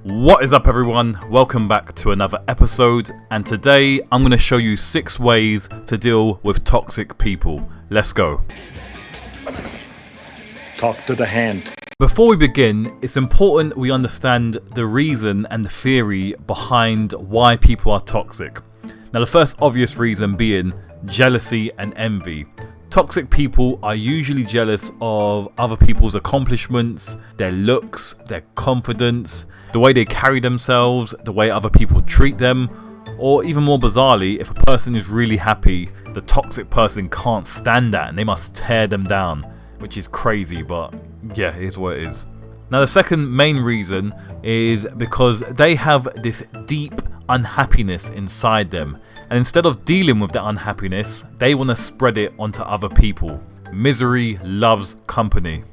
What is up, everyone? Welcome back to another episode, and today I'm going to show you 6 ways to deal with toxic people. Let's go. Talk to the hand. Before we begin, it's important we understand the reason and the theory behind why people are toxic. Now, the first obvious reason being jealousy and envy. Toxic people are usually jealous of other people's accomplishments, their looks, their confidence, the way they carry themselves, the way other people treat them, or even more bizarrely, if a person is really happy, the toxic person can't stand that and they must tear them down, which is crazy, but yeah, it is what it is. Now, the second main reason is because they have this deep unhappiness inside them, and instead of dealing with that unhappiness, they want to spread it onto other people. Misery loves company.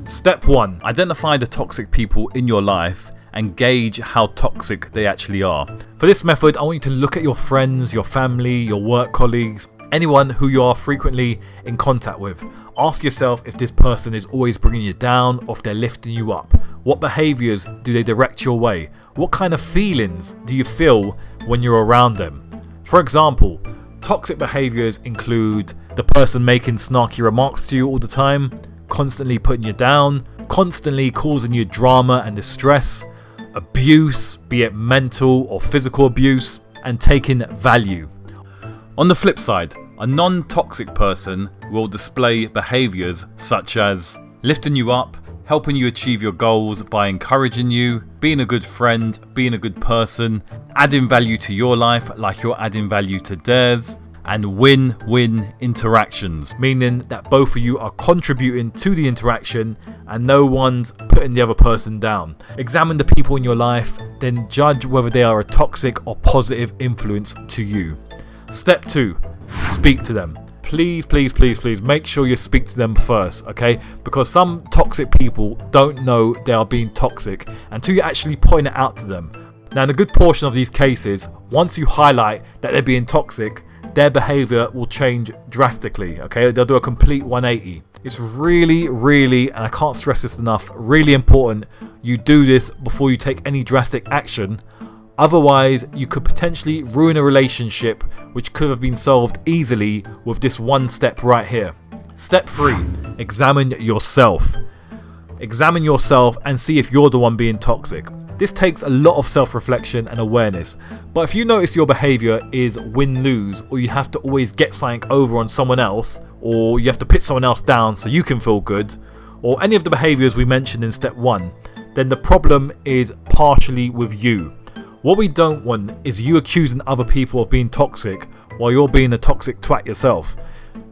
Step 1. Identify the toxic people in your life and gauge how toxic they actually are. For this method, I want you to look at your friends, your family, your work colleagues, anyone who you are frequently in contact with. Ask yourself if this person is always bringing you down or if they're lifting you up. What behaviours do they direct your way? What kind of feelings do you feel when you're around them? For example, toxic behaviours include the person making snarky remarks to you all the time, constantly putting you down, constantly causing you drama and distress, abuse, be it mental or physical abuse, and taking value. On the flip side, a non-toxic person will display behaviours such as lifting you up, helping you achieve your goals by encouraging you, being a good friend, being a good person, adding value to your life like you're adding value to theirs, and win-win interactions, meaning that both of you are contributing to the interaction and no one's putting the other person down. Examine the people in your life, then judge whether they are a toxic or positive influence to you. Step 2. Speak to them. Please make sure you speak to them first, okay? Because some toxic people don't know they are being toxic until you actually point it out to them. Now, in a good portion of these cases, once you highlight that they're being toxic, their behaviour will change drastically, okay? They'll do a complete 180. It's really, and I can't stress this enough, really important you do this before you take any drastic action. Otherwise, you could potentially ruin a relationship which could have been solved easily with this one step right here. Step 3. Examine yourself. Examine yourself and see if you're the one being toxic. This takes a lot of self-reflection and awareness, but if you notice your behaviour is win-lose, or you have to always get something over on someone else, or you have to put someone else down so you can feel good, or any of the behaviours we mentioned in step 1, then the problem is partially with you. What we don't want is you accusing other people of being toxic while you're being a toxic twat yourself.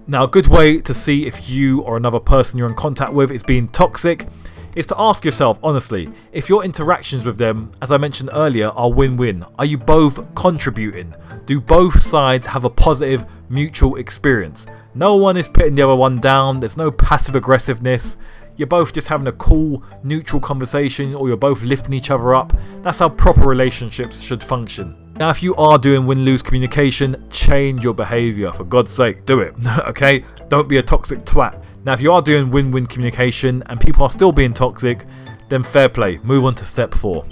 Now, a good way to see if you or another person you're in contact with is being toxic is to ask yourself honestly, if your interactions with them, as I mentioned earlier, are win-win. Are you both contributing? Do both sides have a positive mutual experience? No one is putting the other one down. There's no passive aggressiveness. You're both just having a cool, neutral conversation, or you're both lifting each other up. That's how proper relationships should function. Now, if you are doing win-lose communication, change your behaviour. For God's sake, do it, okay? Don't be a toxic twat. Now, if you are doing win-win communication and people are still being toxic, then fair play. Move on to step 4.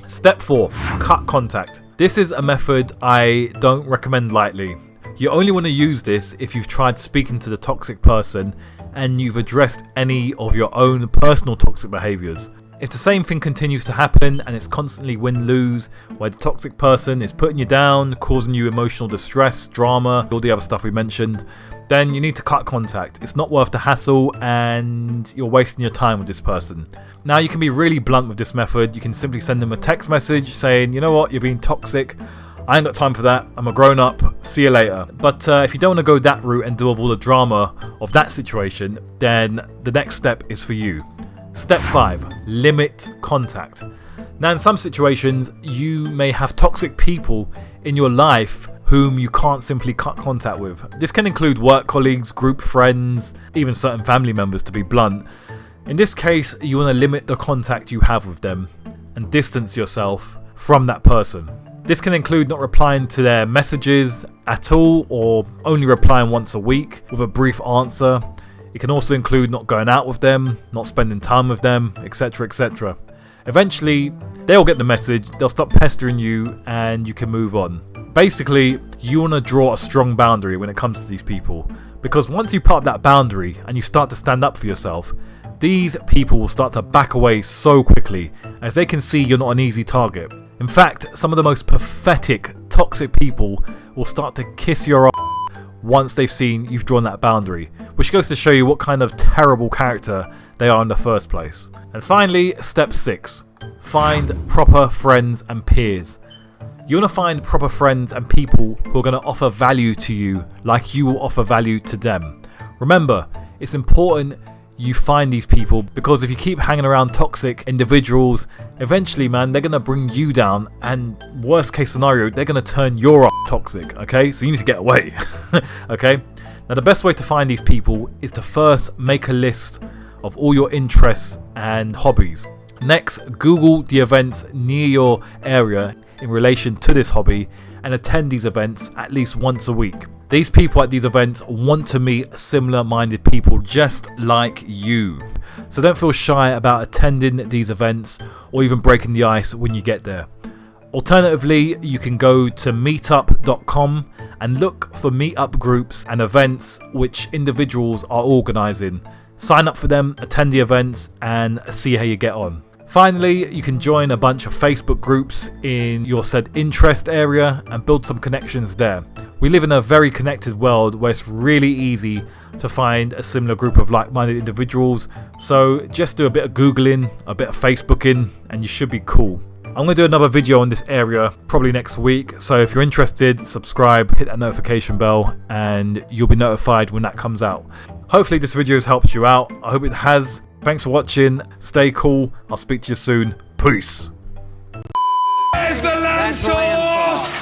Step 4. Cut contact. This is a method I don't recommend lightly. You only want to use this if you've tried speaking to the toxic person and you've addressed any of your own personal toxic behaviours. If the same thing continues to happen and it's constantly win-lose, where the toxic person is putting you down, causing you emotional distress, drama, all the other stuff we mentioned, then you need to cut contact. It's not worth the hassle and you're wasting your time with this person. Now, you can be really blunt with this method. You can simply send them a text message saying, you know what, you're being toxic. I ain't got time for that. I'm a grown up. See you later. But if you don't want to go that route and deal with all the drama of that situation, then the next step is for you. Step 5. Limit contact. Now, in some situations, you may have toxic people in your life whom you can't simply cut contact with. This can include work colleagues, group friends, even certain family members, to be blunt. In this case, you want to limit the contact you have with them and distance yourself from that person. This can include not replying to their messages at all, or only replying once a week with a brief answer. It can also include not going out with them, not spending time with them, etc, etc. Eventually, they'll get the message, they'll stop pestering you, and you can move on. Basically, you want to draw a strong boundary when it comes to these people, because once you put up that boundary and you start to stand up for yourself, these people will start to back away so quickly, as they can see you're not an easy target. In fact, some of the most pathetic, toxic people will start to kiss your ass once they've seen you've drawn that boundary, which goes to show you what kind of terrible character they are in the first place. And finally, step 6. Find proper friends and peers. You want to find proper friends and people who are going to offer value to you like you will offer value to them. Remember, it's important you find these people, because if you keep hanging around toxic individuals, eventually, man, they're going to bring you down, and worst case scenario, they're going to turn your toxic, okay? So you need to get away, okay? Now, the best way to find these people is to first make a list of all your interests and hobbies. Next, Google the events near your area in relation to this hobby and attend these events at least once a week. These people at these events want to meet similar-minded people just like you. So don't feel shy about attending these events or even breaking the ice when you get there. Alternatively, you can go to meetup.com and look for meetup groups and events which individuals are organising. Sign up for them, attend the events, and see how you get on. Finally, you can join a bunch of Facebook groups in your said interest area and build some connections there. We live in a very connected world where it's really easy to find a similar group of like-minded individuals, so just do a bit of Googling, a bit of Facebooking, and you should be cool. I'm going to do another video on this area probably next week, so if you're interested, subscribe, hit that notification bell, and you'll be notified when that comes out. Hopefully this video has helped you out. I hope it has. Thanks for watching. Stay cool. I'll speak to you soon. Peace. There's the Lamb